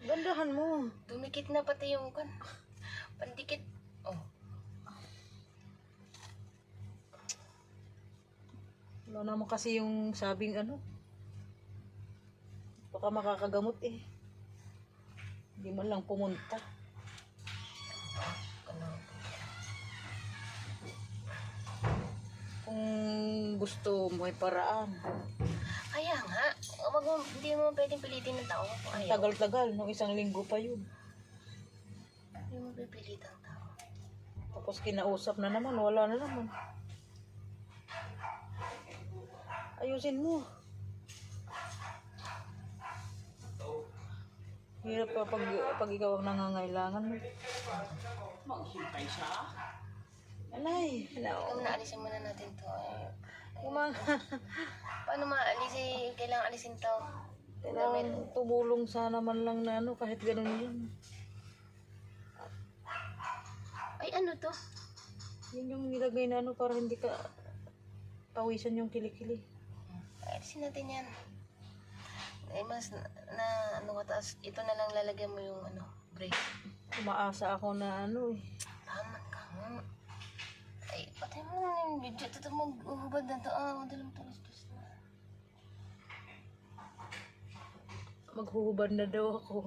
Gandahan mo. Dumikit na pati yung kan. Pandikit. Oh. Wala naman kasi yung sabing ano. Baka makakagamot eh. Hindi man lang pumunta. Ano? Kung gusto mo ay paraan. Kaya nga. Hindi mo pwedeng pilitin ng tao. Kung Ang ayaw. tagal-tagal, nung 1 linggo pa yun. Hindi mo pipilit ang tao. Tapos kinausap na naman, wala na naman. Ayusin mo. Hirap pa pag ikaw ang nangangailangan mo. Maghintay siya. Alay, Kung naalisin muna natin to. Paano maalis eh? Kailangan alisin to. Kailangan tumulong sana man lang na ano, kahit ganun yun. Ay, ano to? Yun yung nilagay na ano para hindi ka pawisan yung kilikili. Alisin natin yan. Eh, mas ano ka taas. Ito na lang lalagyan mo yung ano, break. Umaasa ako na ano eh. Tama ka. Ay, patay mo na yung video. Ito mag-uhubad na to. Madalang talas-talas na. Maghuhubad na daw ako.